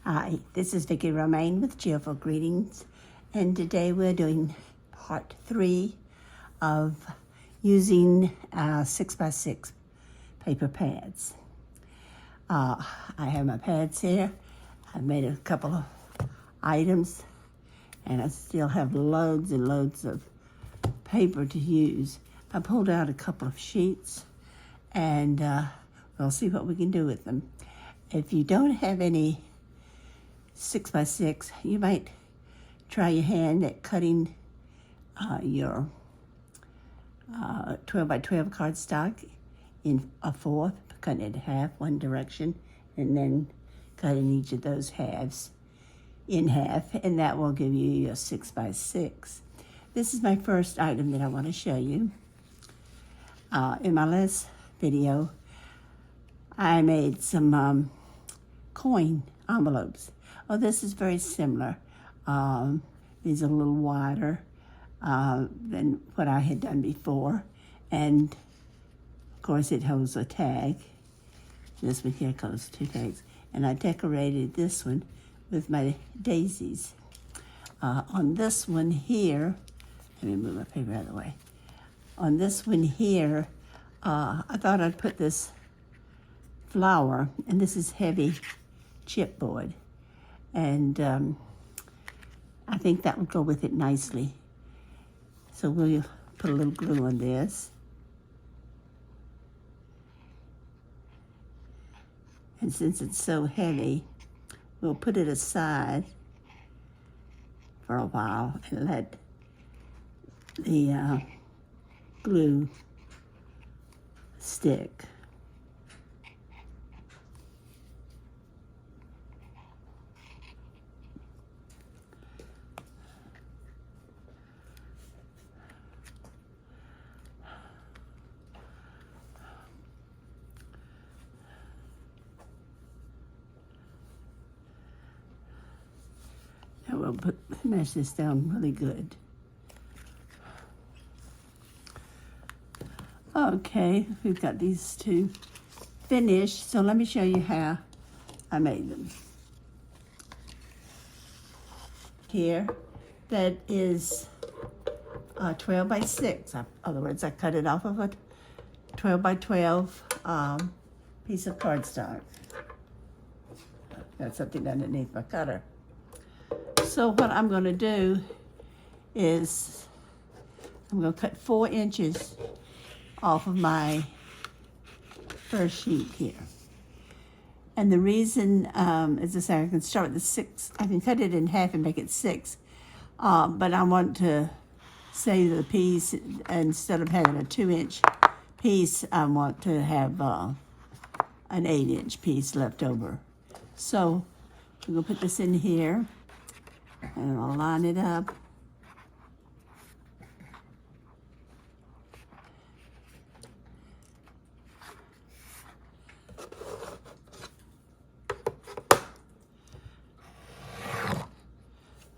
Hi, this is Vicki Romaine with Cheerful Greetings, and today we're doing part 3 of using 6x6 paper pads. I have my pads here. I've made a couple of items, and I still have loads and loads of paper to use. I pulled out a couple of sheets, and we'll see what we can do with them. If you don't have any 6x6, you might try your hand at cutting your 12x12 cardstock in a fourth, cutting it in half, one direction, and then cutting each of those halves in half, and that will give you your 6x6. This is my first item that I want to show you. In my last video, I made some coin envelopes. Oh, this is very similar. These are a little wider than what I had done before. And, of course, it holds a tag. This one here holds 2 tags. And I decorated this one with my daisies. On this one here, let me move my paper out of the way. On this one here, I thought I'd put this flower, and this is heavy chipboard. And I think that would go with it nicely. So we'll put a little glue on this. And since it's so heavy, we'll put it aside for a while and let the glue stick. We'll mesh this down really good. Okay, we've got these two finished, so let me show you how I made them. Here, that is 12x6. In other words, I cut it off of a 12x12 piece of cardstock. Got something underneath my cutter. So what I'm going to do is I'm going to cut 4 inches off of my first sheet here. And the reason, as I say, I can start with the 6. I can cut it in half and make it 6. But I want to save the piece. Instead of having a 2-inch piece, I want to have an 8-inch piece left over. So I'm going to put this in here. And I'll line it up.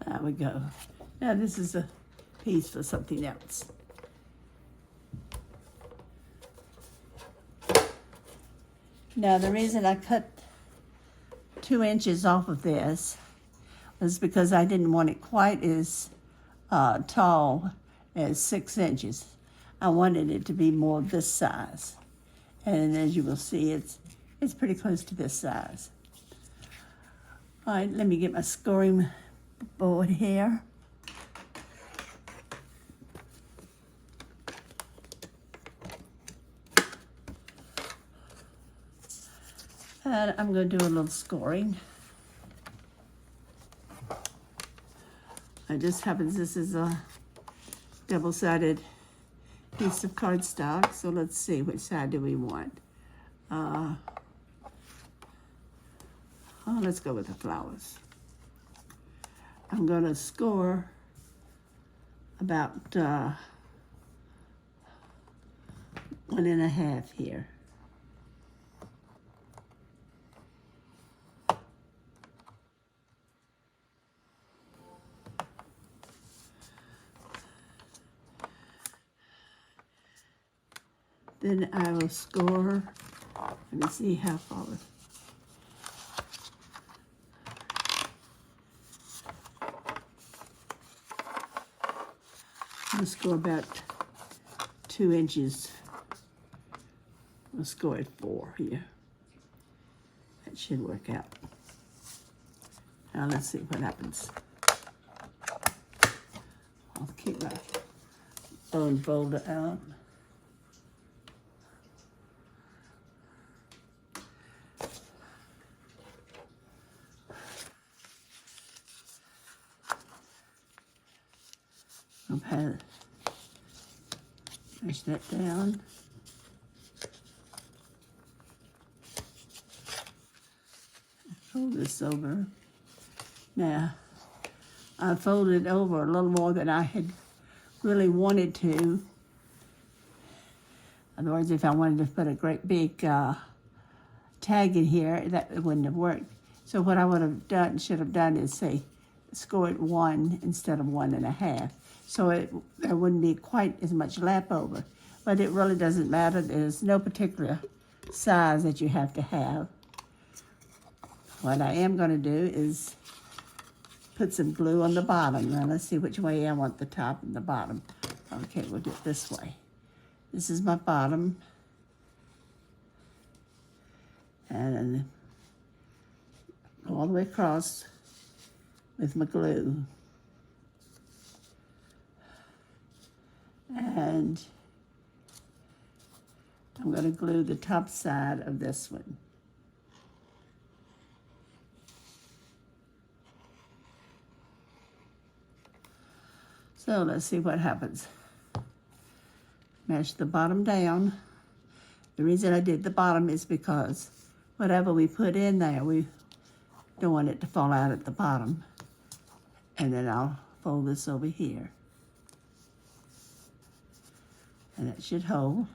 There we go. Now this is a piece for something else. Now the reason I cut 2 inches off of this was because I didn't want it quite as tall as 6 inches. I wanted it to be more this size. And as you will see, it's pretty close to this size. All right, let me get my scoring board here. And I'm going to do a little scoring. It just happens this is a double-sided piece of cardstock, so let's see, which side do we want? Let's go with the flowers. I'm going to score about 1.5 here. Then I will score, let me see how far. Let's go about 2 inches. Let's go at 4 here. That should work out. Now let's see what happens. I'll keep my bone folder out. I'll push that down. Fold this over. Now, I folded over a little more than I had really wanted to. In other words, if I wanted to put a great big tag in here, that wouldn't have worked. So what I would have done, should have done, is say, score it 1 instead of 1.5. So there wouldn't be quite as much lap over. But it really doesn't matter. There's no particular size that you have to have. What I am going to do is put some glue on the bottom. Now let's see which way I want the top and the bottom. Okay, we'll do it this way. This is my bottom. And go all the way across with my glue. And I'm going to glue the top side of this one. So let's see what happens. Mesh the bottom down. The reason I did the bottom is because whatever we put in there, we don't want it to fall out at the bottom. And then I'll fold this over here. And it should hold.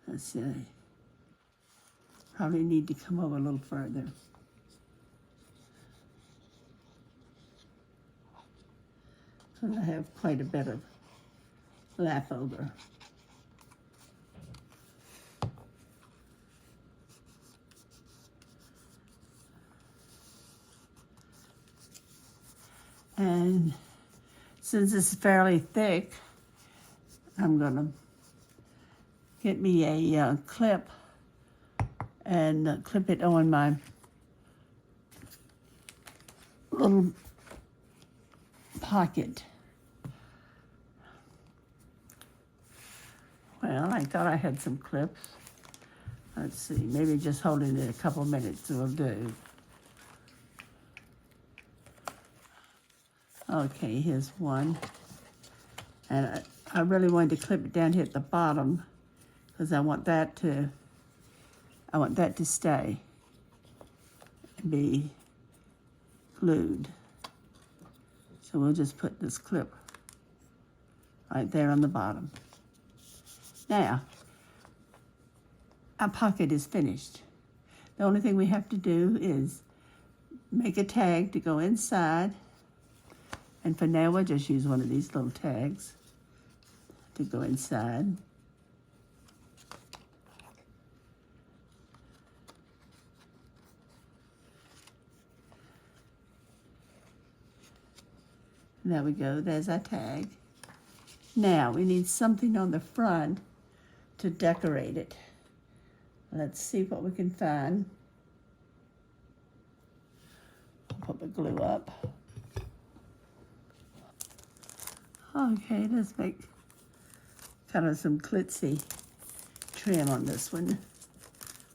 Let's see. Probably need to come over a little further. Because I have quite a bit of lap over. And since it's fairly thick, I'm gonna get me a clip and clip it on my little pocket. Well, I thought I had some clips. Let's see, maybe just holding it a couple minutes will do. Okay, here's one. And I really wanted to clip it down here at the bottom because I want that to stay and be glued. So we'll just put this clip right there on the bottom. Now, our pocket is finished. The only thing we have to do is make a tag to go inside. And for now, we'll just use one of these little tags to go inside. There we go, there's our tag. Now, we need something on the front to decorate it. Let's see what we can find. I'll put the glue up. Okay, let's make kind of some glitzy trim on this one.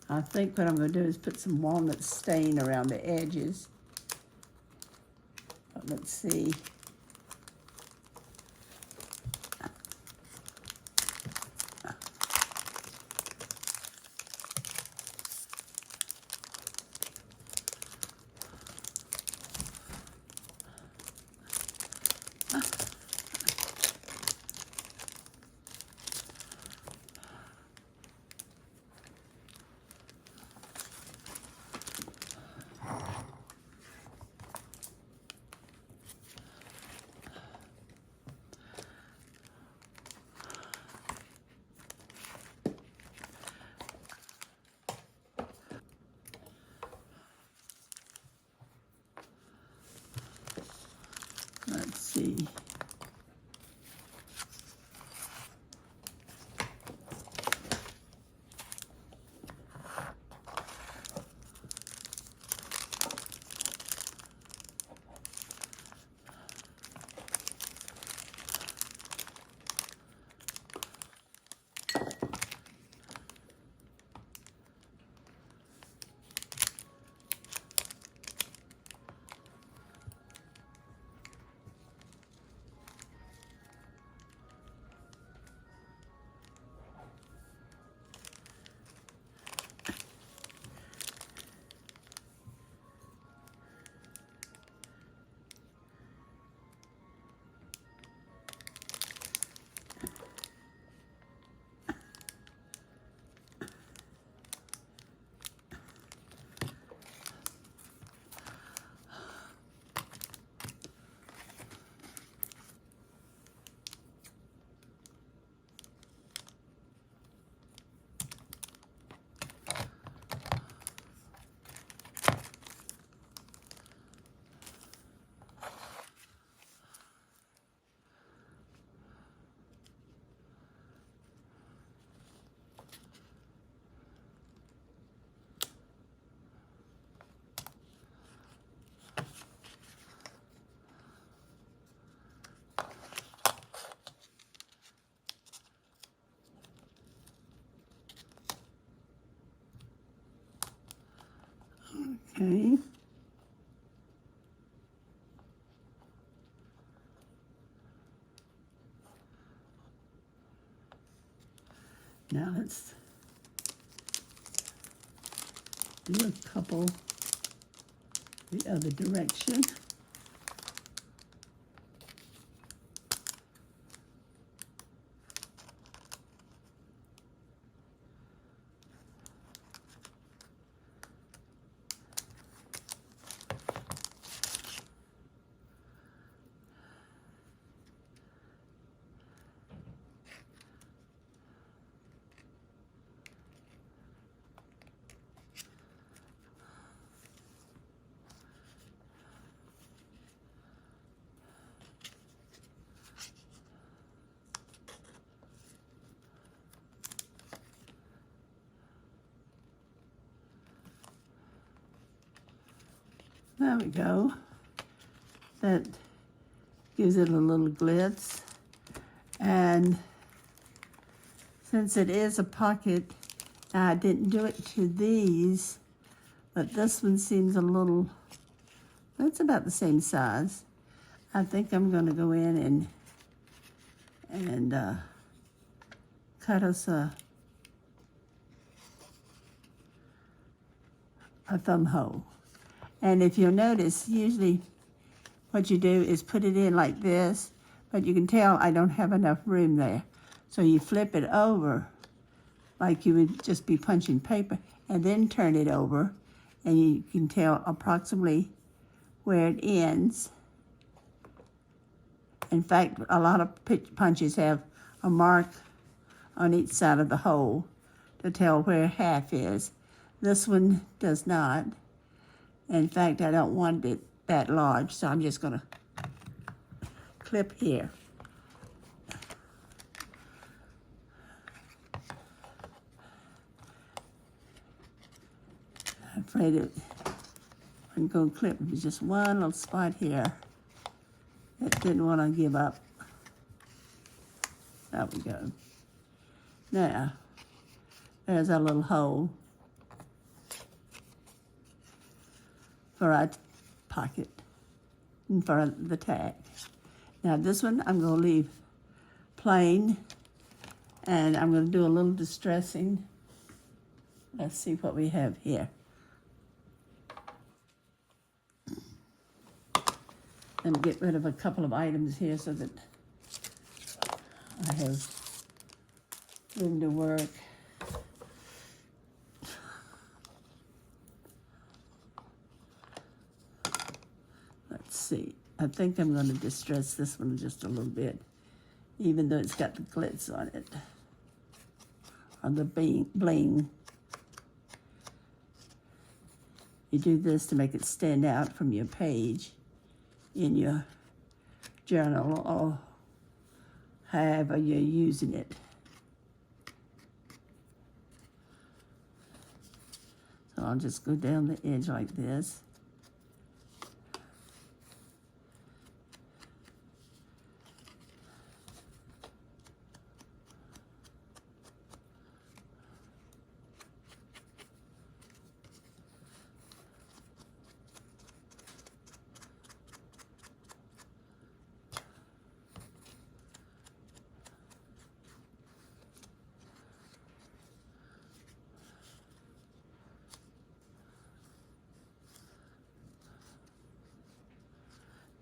I think what I'm going to do is put some walnut stain around the edges. But let's see. Now let's do a couple the other direction. There we go. That gives it a little glitz. And since it is a pocket, I didn't do it to these, but this one seems a little, it's about the same size. I think I'm going to go in and cut us a thumb hole. And if you'll notice, usually what you do is put it in like this, but you can tell I don't have enough room there. So you flip it over like you would just be punching paper, and then turn it over, and you can tell approximately where it ends. In fact, a lot of punches have a mark on each side of the hole to tell where half is. This one does not. In fact, I don't want it that large, so I'm just going to clip here. I'm afraid I'm going to clip just one little spot here that didn't want to give up. There we go. Now, there's our little hole for our pocket and for the tag. Now this one I'm going to leave plain, and I'm going to do a little distressing. Let's see what we have here. Let me get rid of a couple of items here so that I have room to work. Let's see. I think I'm going to distress this one just a little bit, even though it's got the glitz on it, on the bling. You do this to make it stand out from your page in your journal or however you're using it. So I'll just go down the edge like this.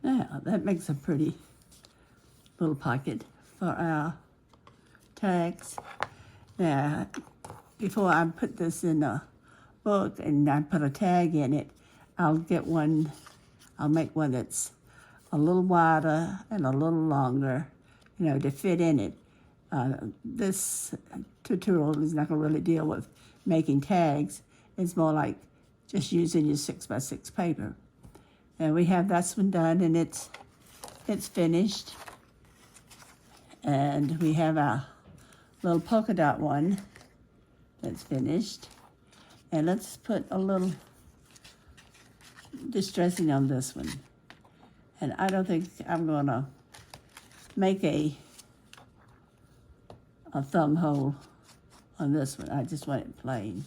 Now, that makes a pretty little pocket for our tags. Now, before I put this in a book and I put a tag in it, I'll make one that's a little wider and a little longer, to fit in it. This tutorial is not going to really deal with making tags. It's more like just using your 6x6 paper. And we have this one done, and it's finished. And we have our little polka dot one that's finished. And let's put a little distressing on this one. And I don't think I'm gonna make a thumb hole on this one. I just want it plain.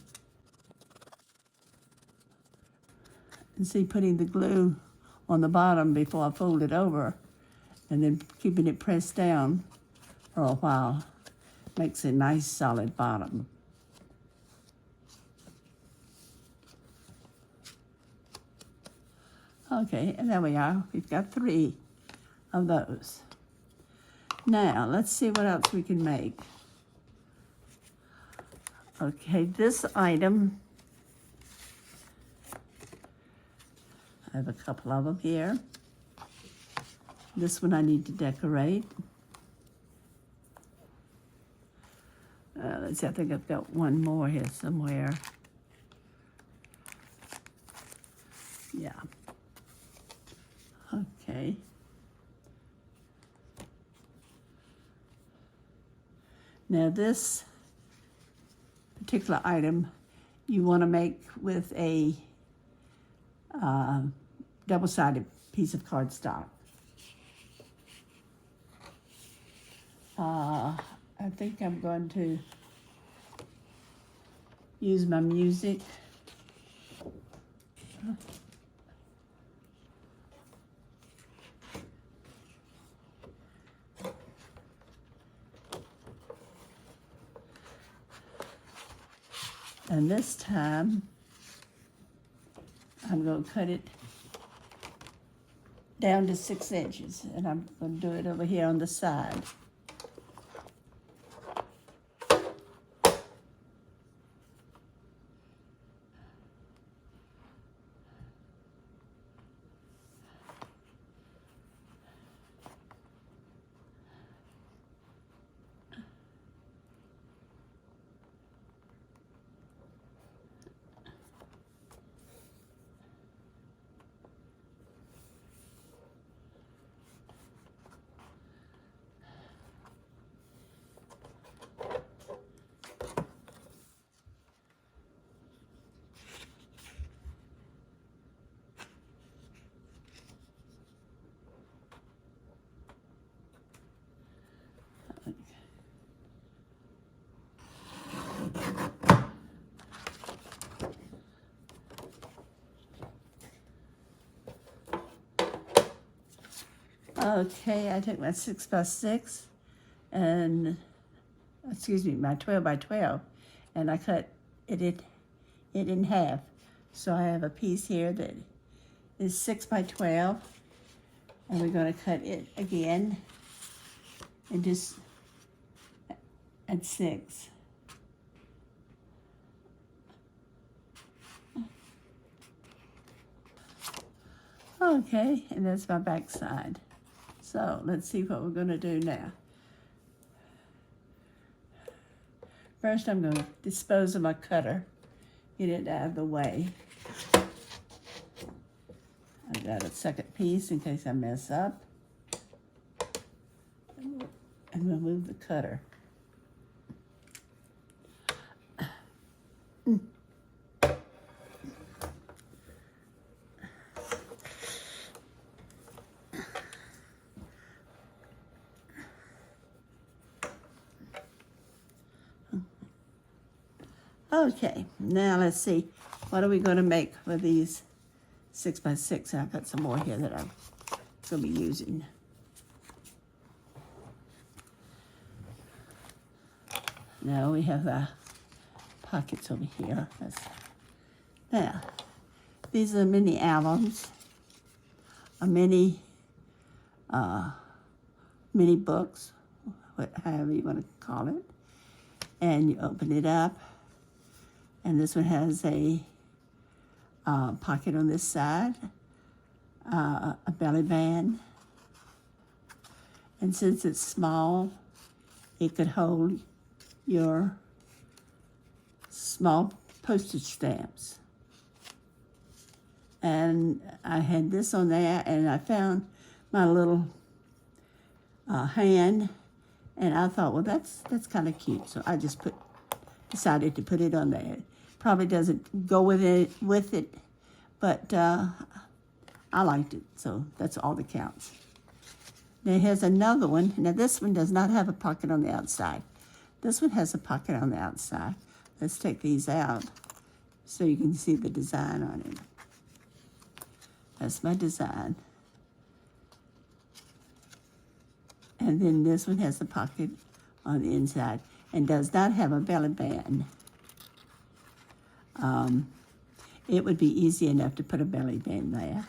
And see, putting the glue on the bottom before I fold it over and then keeping it pressed down for a while makes a nice solid bottom. Okay, and there we are. We've got 3 of those. Now, let's see what else we can make. Okay, this item, I have a couple of them here. This one I need to decorate. Let's see, I think I've got one more here somewhere. Yeah. Okay. Now this particular item you want to make with a double-sided piece of cardstock. I think I'm going to use my music. And this time, I'm going to cut it down to 6 inches, and I'm going to do it over here on the side. Okay, I took my 6 by 6 and, excuse me, my 12 by 12, and I cut it in half. So I have a piece here that is 6 by 12, and we're going to cut it again and just at 6. Okay, and that's my back side. So let's see what we're going to do now. First, I'm going to dispose of my cutter, get it out of the way. I've got a second piece in case I mess up. And remove the cutter. Okay, now let's see. What are we going to make with these 6 by 6? I've got some more here that I'm going to be using. Now we have pockets over here. Now, these are mini albums, mini books, however you want to call it. And you open it up. And this one has a pocket on this side, a belly band. And since it's small, it could hold your small postage stamps. And I had this on there, and I found my little hand, and I thought, well, that's kind of cute. So I just decided to put it on there. Probably doesn't go with it, but I liked it, so that's all that counts. Now here's another one. Now this one does not have a pocket on the outside. This one has a pocket on the outside. Let's take these out so you can see the design on it. That's my design. And then this one has a pocket on the inside. and does not have a belly band, it would be easy enough to put a belly band there.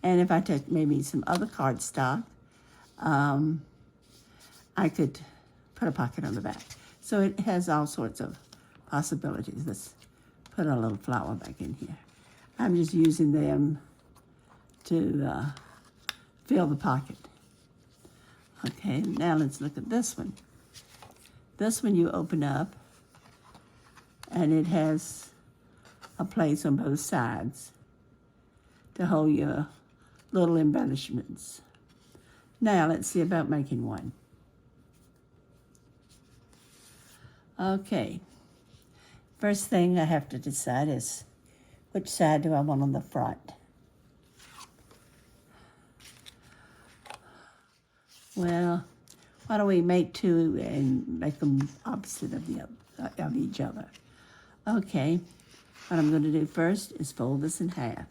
And if I took maybe some other cardstock, I could put a pocket on the back. So it has all sorts of possibilities. Let's put a little flower back in here. I'm just using them to fill the pocket. Okay, now let's look at this one. This one you open up, and it has a place on both sides to hold your little embellishments. Now let's see about making one. Okay, first thing I have to decide is which side do I want on the front. Well, why don't we make two and make them opposite of each other? Okay, what I'm going to do first is fold this in half.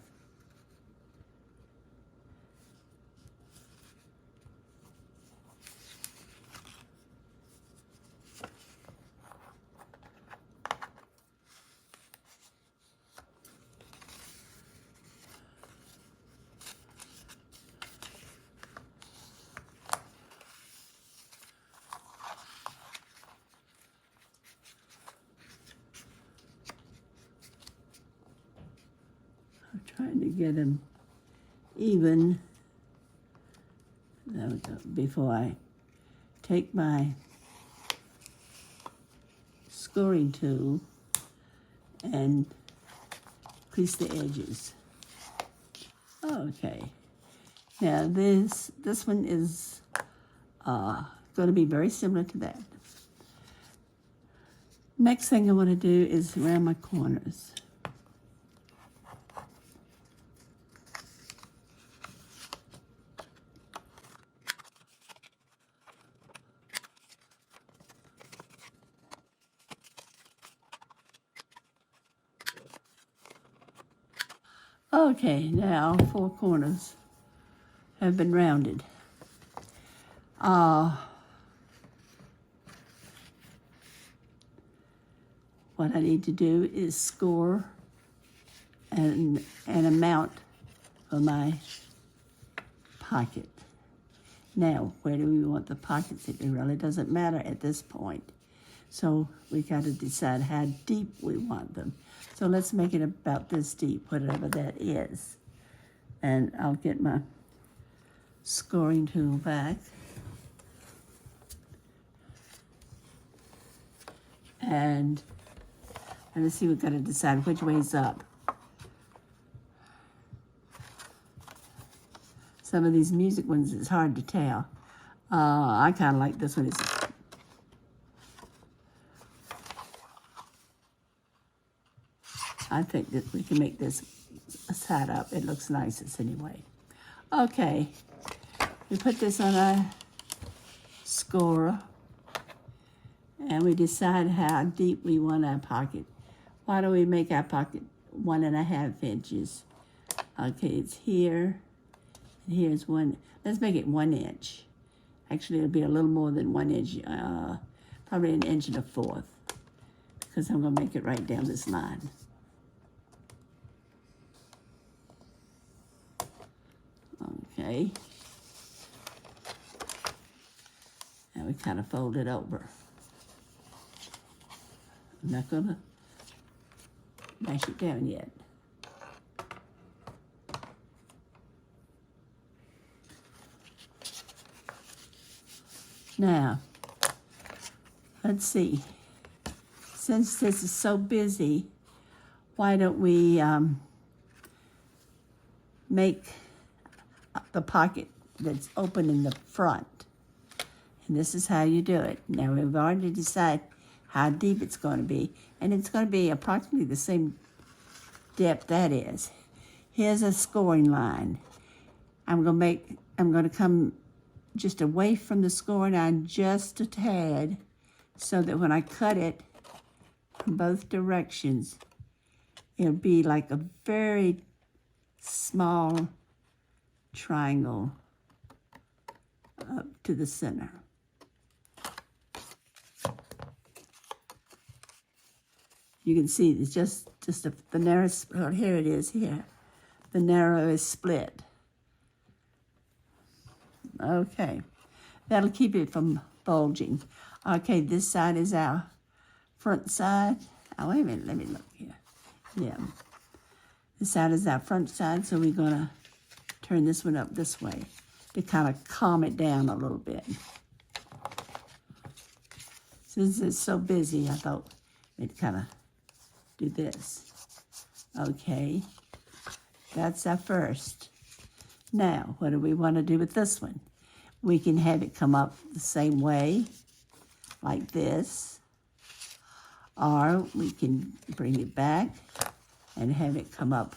I'm trying to get them even. There we go. Before I take my scoring tool and crease the edges. Okay. Now this one is going to be very similar to that. Next thing I want to do is around my corners. Okay, now 4 corners have been rounded. What I need to do is score an amount for my pocket. Now, where do we want the pockets? It really doesn't matter at this point. So we got to decide how deep we want them. So let's make it about this deep, whatever that is. And I'll get my scoring tool back. And let's see, we've got to decide which way's up. Some of these music ones, it's hard to tell. I kind of like this one. I think that we can make this side up. It looks nicest anyway. Okay, we put this on our scorer, and we decide how deep we want our pocket. Why don't we make our pocket 1.5 inches? Okay, it's here, and here's one. Let's make it 1 inch. Actually, it'll be a little more than 1 inch, probably 1 1/4 inches, because I'm gonna make it right down this line. Okay. Now we kind of fold it over. I'm not gonna mash it down yet. Now, let's see. Since this is so busy, why don't we make the pocket that's open in the front. And this is how you do it. Now we've already decided how deep it's going to be, and it's going to be approximately the same depth that is. Here's a scoring line. I'm going to come just away from the scoring line just a tad, so that when I cut it from both directions, it'll be like a very small triangle up to the center. you can see it's just the narrowest, well, here it is here. The narrowest split. Okay, that'll keep it from bulging. Okay, this side is our front side. Oh, wait a minute, let me look here. Yeah, this side is our front side, so we're gonna turn this one up this way to kind of calm it down a little bit. Since it's so busy, I thought we'd kind of do this. Okay, that's our first. Now, what do we want to do with this one? We can have it come up the same way, like this, or we can bring it back and have it come up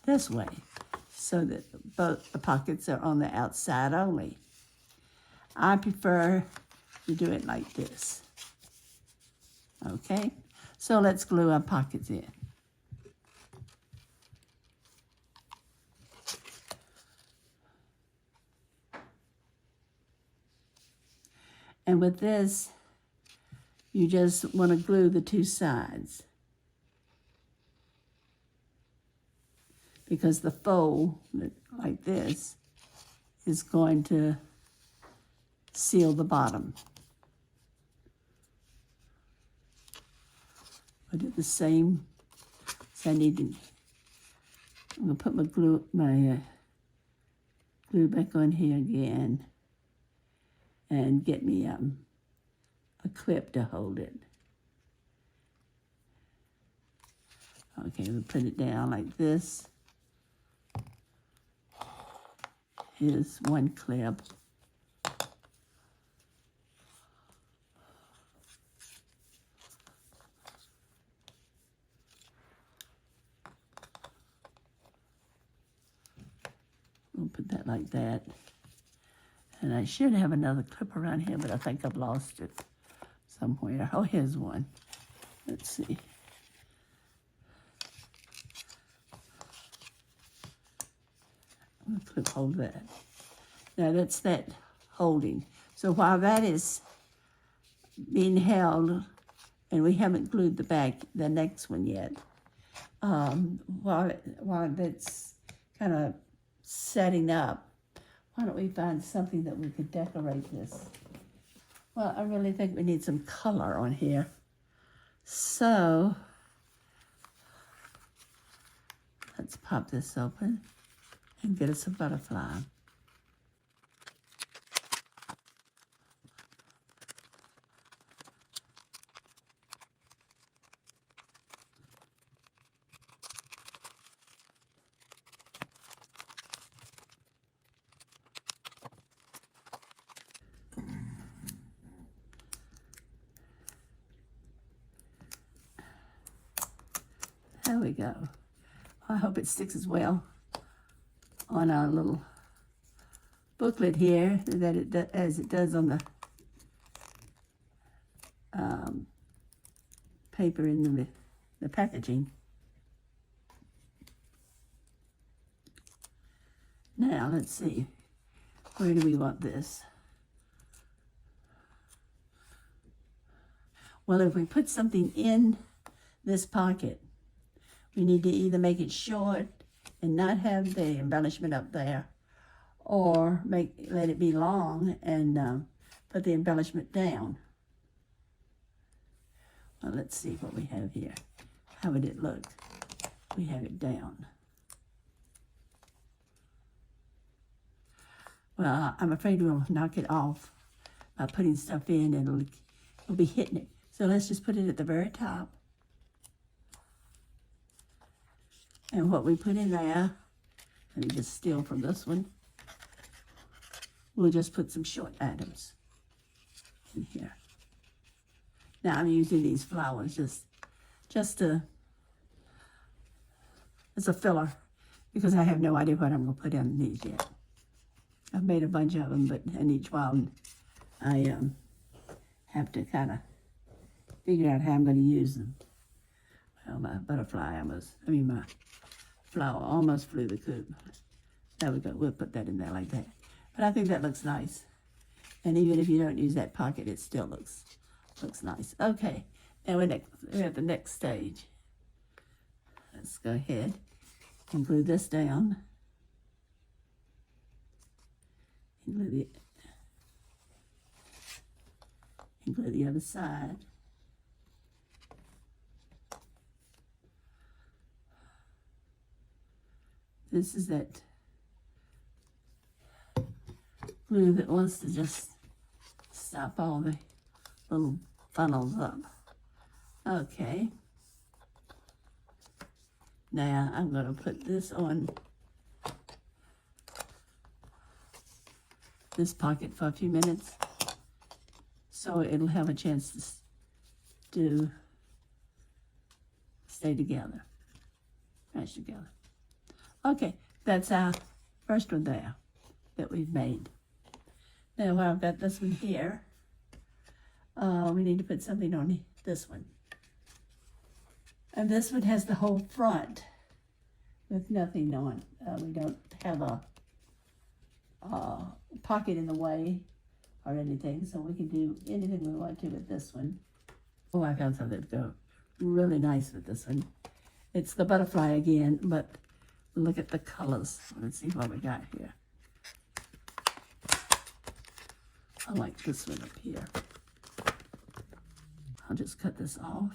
this way, so that both the pockets are on the outside only. I prefer to do it like this. Okay, so let's glue our pockets in. And with this, you just want to glue the two sides, because the fold, like this, is going to seal the bottom. I do the same. So I need to, I'm going to put my glue back on here again and get me a clip to hold it. Okay, we'll put it down like this. Here's one clip. We'll put that like that. And I should have another clip around here, but I think I've lost it somewhere. Oh, here's one. Let's see. I'm gonna clip hold that. Now that's that holding. So while that is being held, and we haven't glued the next one yet, while that's kind of setting up, why don't we find something that we could decorate this? Well, I really think we need some color on here. So, let's pop this open and get us a butterfly. There we go. I hope it sticks as well on our little booklet here as it does on the paper in the packaging. Now, let's see. Where do we want this? Well, if we put something in this pocket, we need to either make it short and not have the embellishment up there, or let it be long and put the embellishment down. Well, let's see what we have here. How would it look? We have it down. Well, I'm afraid we'll knock it off by putting stuff in, and it'll be hitting it. So let's just put it at the very top. And what we put in there, let me just steal from this one. We'll just put some short items in here. Now I'm using these flowers just as a filler, because I have no idea what I'm going to put in these yet. I've made a bunch of them, but in each one I have to kind of figure out how I'm going to use them. Well, my my flower almost flew the coop. There we go. We'll put that in there like that. But I think that looks nice. And even if you don't use that pocket, it still looks Looks nice. Okay, now we're at the next stage. Let's go ahead and glue this down. And glue the other side. This is that glue that wants to just stop all the little funnels up. Okay. Now I'm going to put this on this pocket for a few minutes so it'll have a chance to stay together, match together. Okay, that's our first one there that we've made. Now I've got this one here. We need to put something on this one. And this one has the whole front with nothing on. We don't have a pocket in the way or anything, so we can do anything we want to with this one. Oh, I found something to go really nice with this one. It's the butterfly again, but look at the colors. Let's see what we got here. I like this one up here. I'll just cut this off.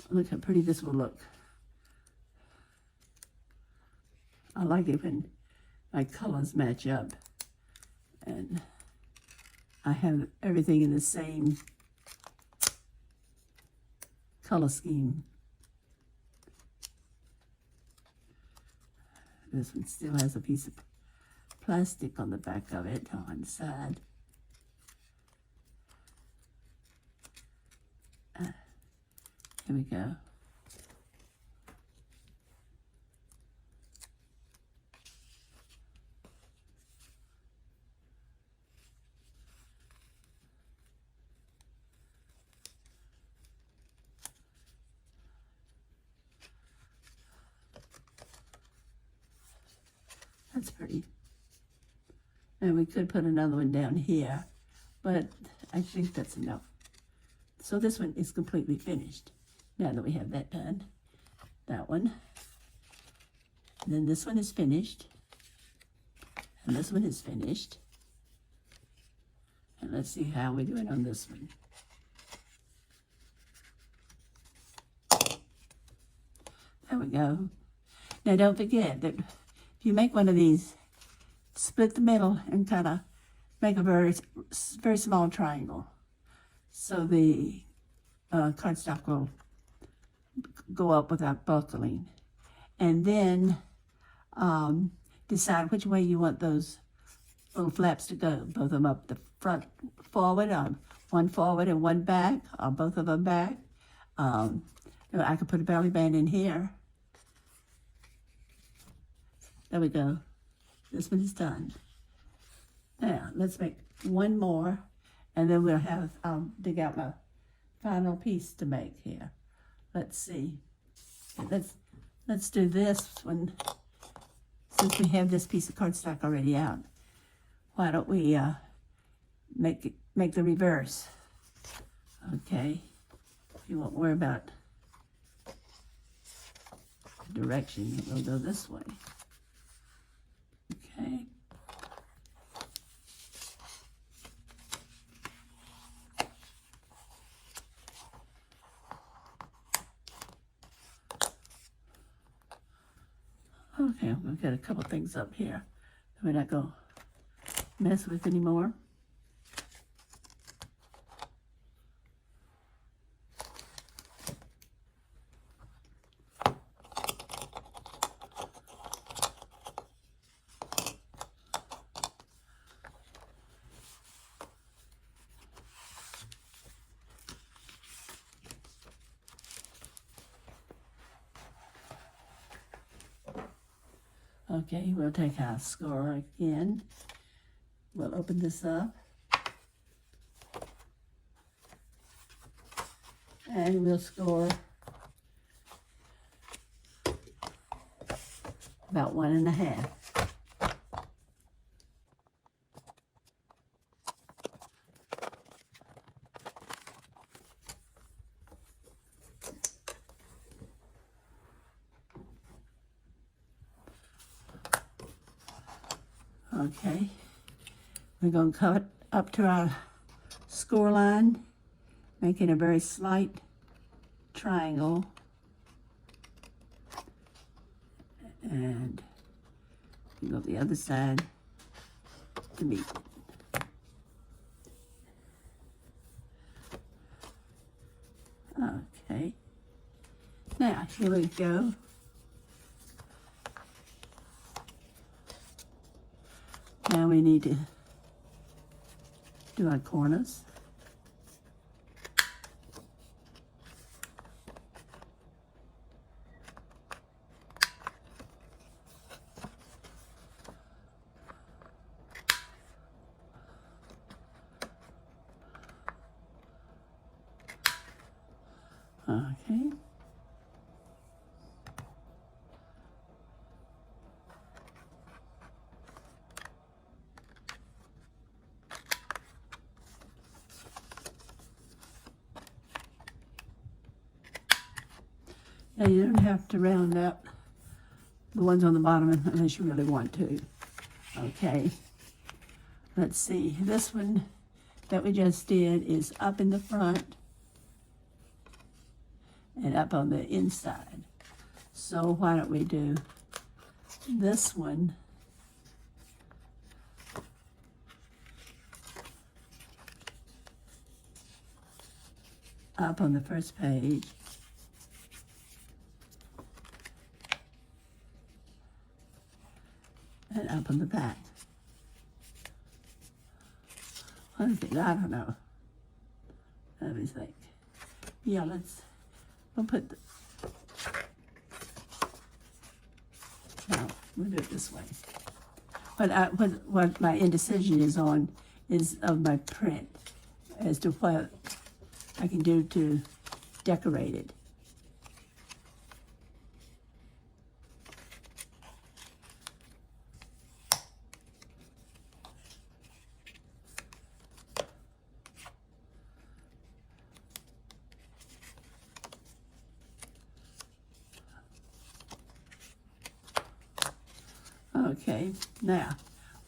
Look how pretty this will look. I like it when my colors match up and I have everything in the same color scheme. This one still has a piece of plastic on the back of it on the side. Here we go. That's pretty. And we could put another one down here, but I think that's enough. So this one is completely finished. Now that we have that done, that one. And then this one is finished. And this one is finished. And let's see how we're doing on this one. There we go. Now don't forget that if you make one of these, split the middle and kind of make a very small triangle. So the cardstock will go up without buckling. And then decide which way you want those little flaps to go. Both of them up the front forward, one forward and one back, or both of them back. I could put a belly band in here. There we go. This one is done. Now, let's make one more, and then we'll have, dig out my final piece to make here. Let's see. Let's do this one. Since we have this piece of cardstock already out, why don't we make the reverse? Okay. You won't worry about the direction. We'll go this way. Okay. Okay, I'm going to get a couple things up here that we're not going to mess with anymore. Okay, we'll take our score again. We'll open this up. And we'll score about 1.5. Okay, we're going to cut up to our score line, making a very slight triangle. And we go the other side to meet it. Okay, now here we go. Now we need to do our corners. Okay. Now you don't have to round up the ones on the bottom unless you really want to. Okay. Let's see. This one that we just did is up in the front and up on the inside. So why don't we do this one up on the first page, and up on the back. I don't know. Let me think. Yeah, we'll put no, we'll do it this way. What my indecision is on is of my print as to what I can do to decorate it. Okay, now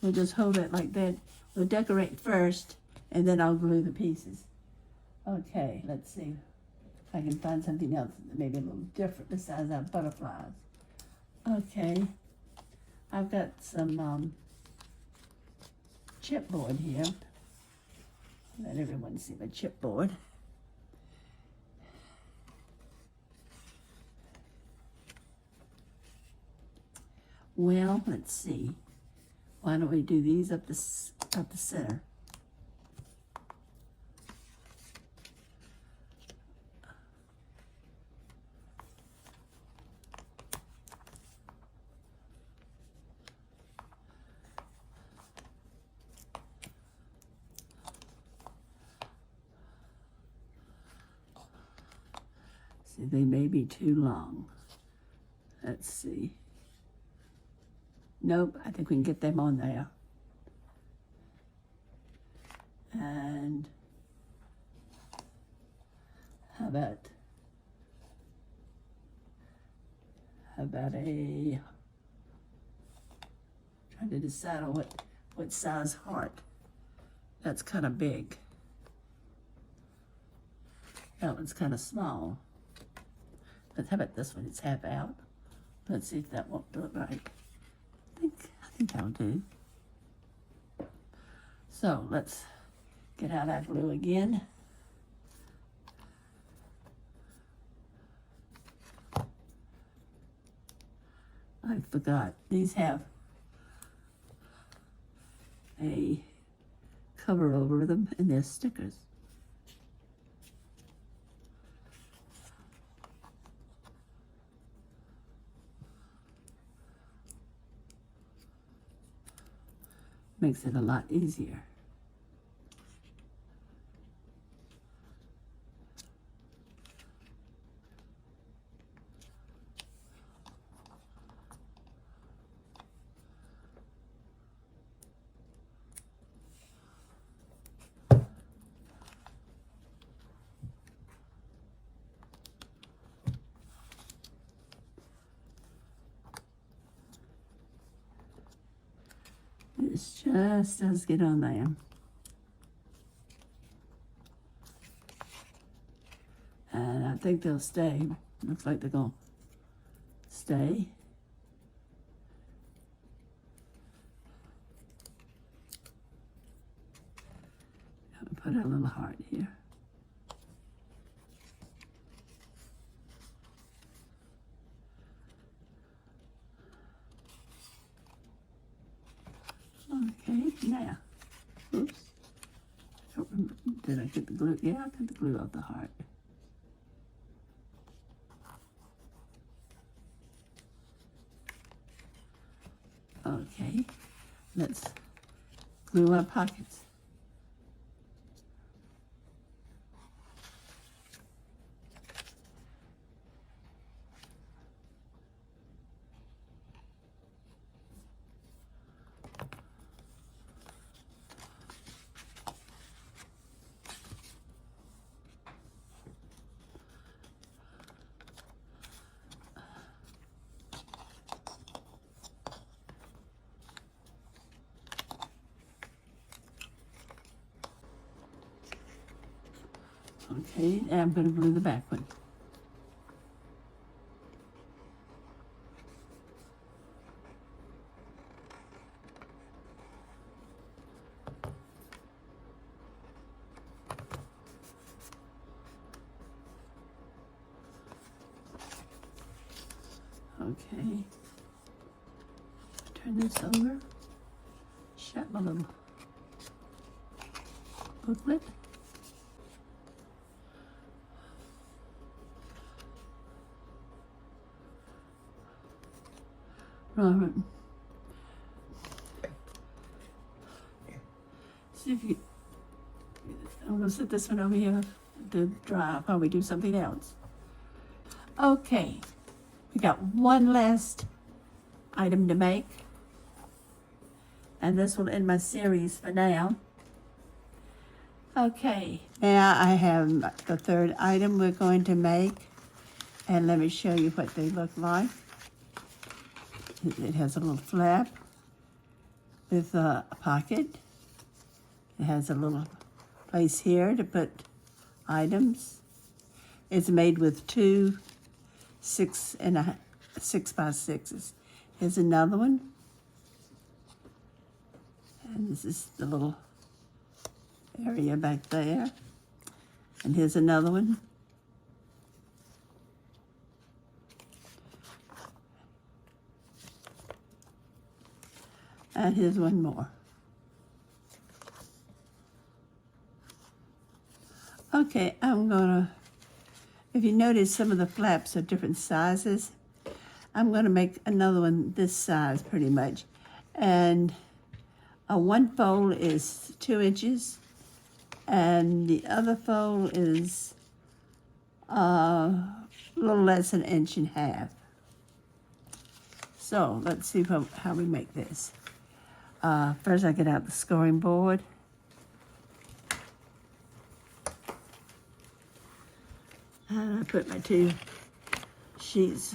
we'll just hold it like that. We'll decorate first, and then I'll glue the pieces. Okay, let's see if I can find something else maybe a little different besides our butterflies. Okay, I've got some chipboard here. Let everyone see my chipboard. Well, let's see. Why don't we do these up the center? See, they may be too long. Let's see. Nope, I think we can get them on there. And how about a, trying to decide on what size heart. That's kind of big. That one's kind of small. But how about this one? It's half out. Let's see if that won't do it right. I think that'll do. So let's get out our glue again. I forgot, these have a cover over them and they're stickers. Makes it a lot easier. It just does get on there. And I think they'll stay. Looks like they're going to stay. Put a little heart here. Okay, now, oops. Don't remember, did I get the glue? Yeah, I got the glue off the heart. Okay, let's glue our pockets. Okay, and I'm going to glue the back one. Okay, turn this over, shut my little booklet. Robert, see if you, I'm going to set this one over here to dry while we do something else. Okay, we got one last item to make, and this will end my series for now. Okay, now I have the third item we're going to make, and let me show you what they look like. It has a little flap with a pocket. It has a little place here to put items. It's made with two 6 by 6s. Here's another one. And this is the little area back there. And here's another one. And here's one more. Okay, I'm gonna, if you notice some of the flaps are different sizes, I'm gonna make another one this size pretty much. And one fold is 2 inches, and the other fold is a little less than 1.5 inches. So let's see how we make this. First I get out the scoring board. And I put my 2 sheets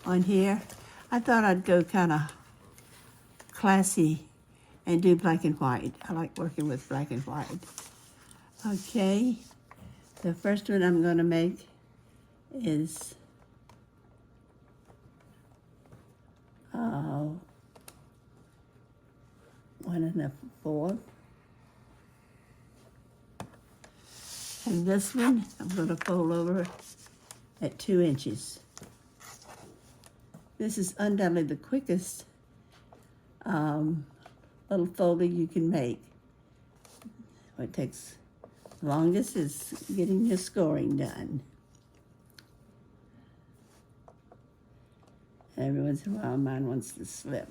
on here. I thought I'd go kind of classy and do black and white. I like working with black and white. Okay, the first one I'm going to make is 1 1/4. And this one, I'm going to fold over at 2 inches. This is undoubtedly the quickest little folding you can make. What takes longest is getting your scoring done. Every once in a while, mine wants to slip.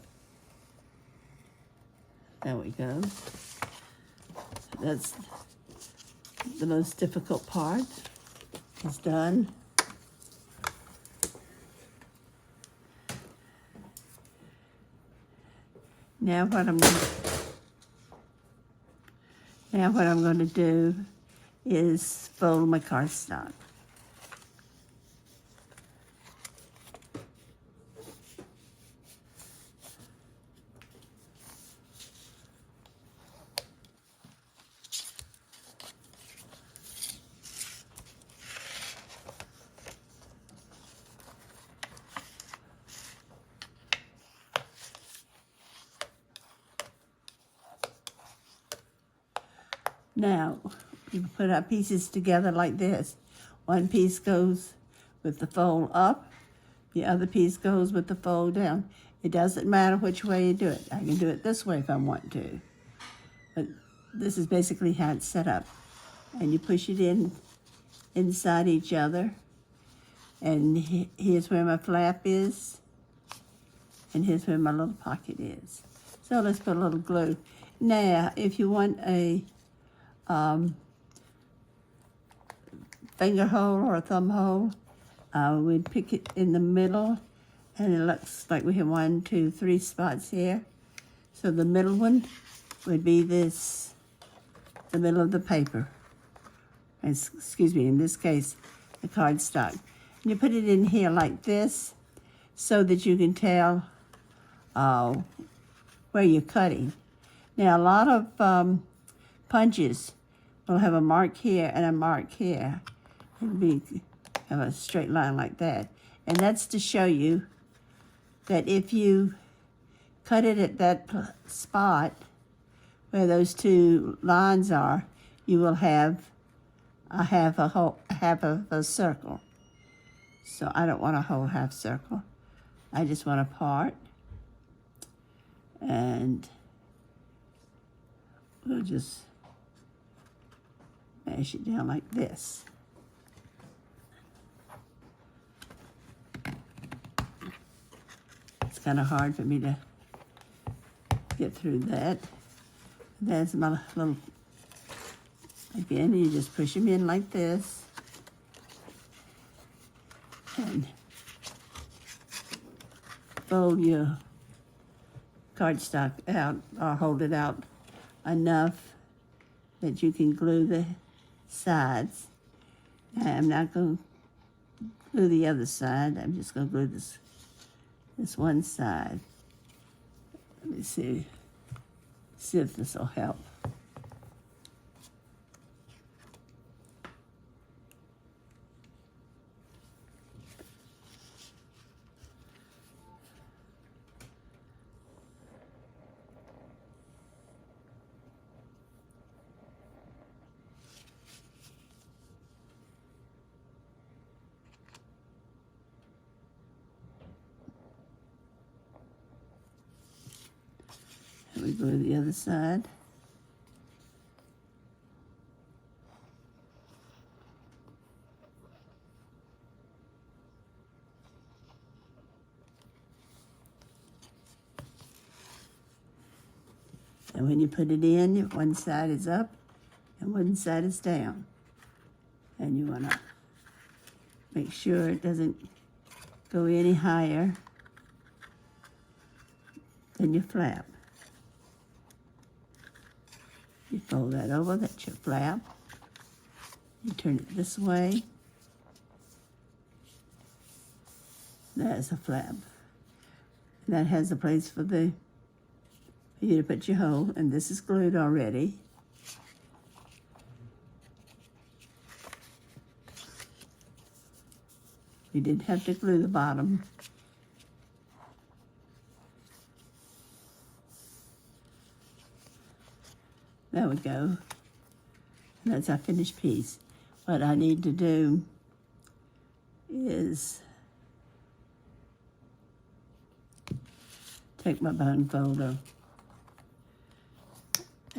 There we go. That's the most difficult part. It's done. Now what I'm going to do is fold my cardstock. Now, you put our pieces together like this. One piece goes with the fold up, the other piece goes with the fold down. It doesn't matter which way you do it. I can do it this way if I want to. But this is basically how it's set up. And you push it in inside each other. And here's where my flap is. And here's where my little pocket is. So let's put a little glue. Now, if you want a finger hole or a thumb hole, we'd pick it in the middle, and it looks like we have 1, 2, 3 spots here. So the middle one would be this, the middle of the paper. Excuse me, in this case, the cardstock. And you put it in here like this, so that you can tell where you're cutting. Now, a lot of punches will have a mark here and a mark here. It'll have a straight line like that. And that's to show you that if you cut it at that spot where those two lines are, you will have half of a circle. So I don't want a whole half circle. I just want a part. And we'll just mash it down like this. It's kind of hard for me to get through that. There's my little, again, you just push them in like this. And fold your cardstock out, or hold it out enough that you can glue the sides. I'm not going to glue the other side. I'm just going to glue this one side. Let me see if this will help. We go to the other side. And when you put it in, one side is up and one side is down. And you want to make sure it doesn't go any higher than your flap. You fold that over, that's your flap. You turn it this way. That's a flap. And that has a place for you to put your hole, and this is glued already. You didn't have to glue the bottom. There we go. And that's our finished piece. What I need to do is take my bone folder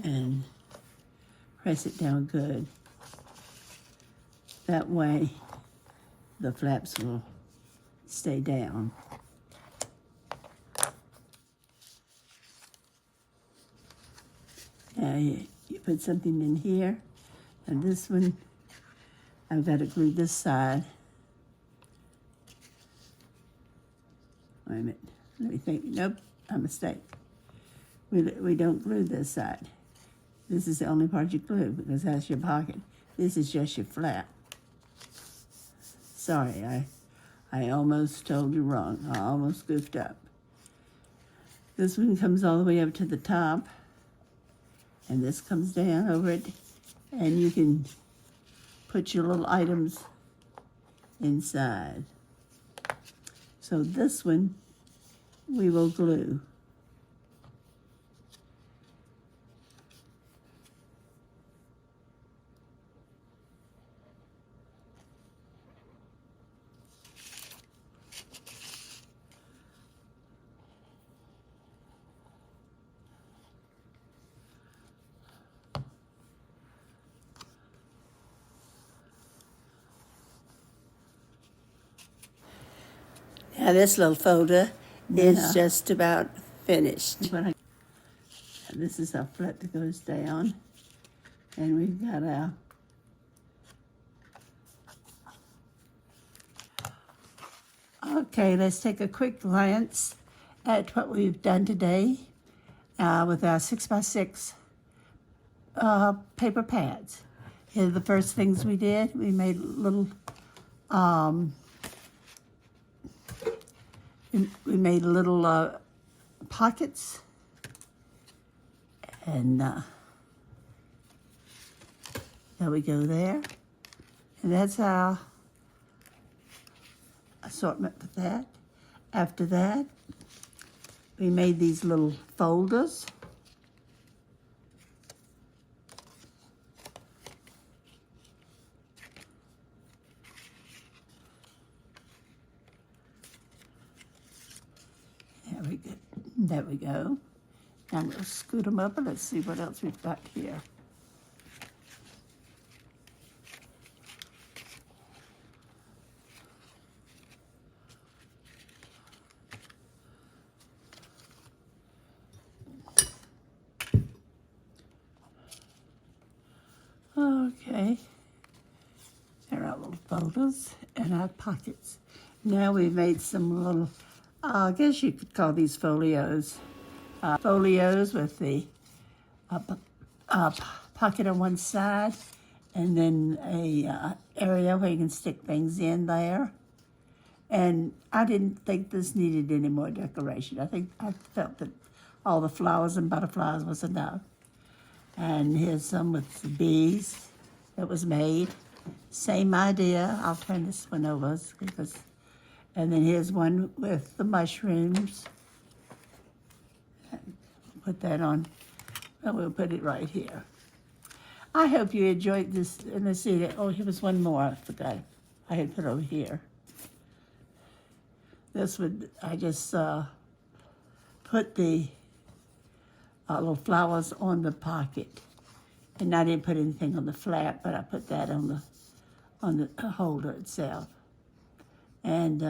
and press it down good. That way the flaps will stay down. You put something in here, and this one, I've got to glue this side. Wait a minute, let me think. Nope, a mistake. We don't glue this side. This is the only part you glue because that's your pocket. This is just your flap. Sorry, I almost told you wrong. I almost goofed up. This one comes all the way up to the top, and this comes down over it, and you can put your little items inside. So this one we will glue. Now this little folder is just about finished. This is our flap that goes down, and we've got our Okay, let's take a quick glance at what we've done today with our 6x6 paper pads. Here are the first things we did. We made little pockets, and there we go there. And that's our assortment for that. After that, we made these little folders. There we go. Now we'll scoot them up and let's see what else we've got here. Okay, there are our little folders and our pockets. Now we've made some little, I guess you could call these folios. Folios with the pocket on one side, and then a area where you can stick things in there. And I didn't think this needed any more decoration. I felt that all the flowers and butterflies was enough. And here's some with the bees that was made. Same idea. I'll turn this one over because, and then here's one with the mushrooms. Put that on, and we'll put it right here. I hope you enjoyed this. And let's see that. Oh, here was one more. I forgot. I had put over here. This would, I just put the little flowers on the pocket, and I didn't put anything on the flap, but I put that on the holder itself. And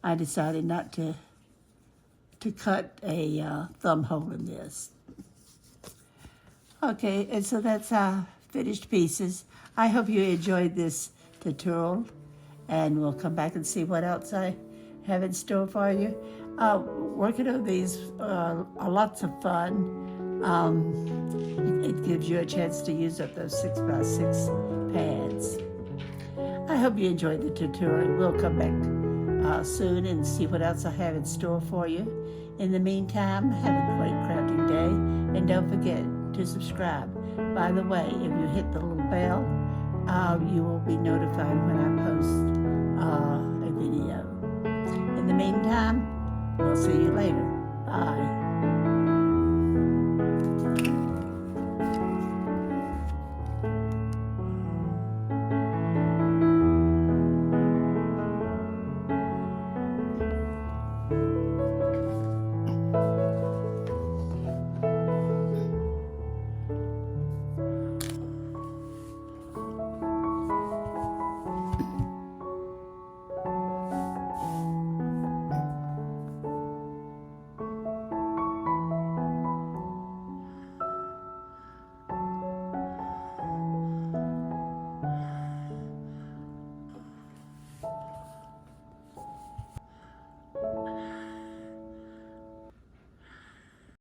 I decided not to cut a thumb hole in this. Okay, and so that's our finished pieces. I hope you enjoyed this tutorial, and we'll come back and see what else I have in store for you. Working on these are lots of fun. It gives you a chance to use up those 6x6 pads. I hope you enjoyed the tutorial. We'll come back soon and see what else I have in store for you. In the meantime, have a great crafting day, and don't forget to subscribe. By the way, if you hit the little bell, you will be notified when I post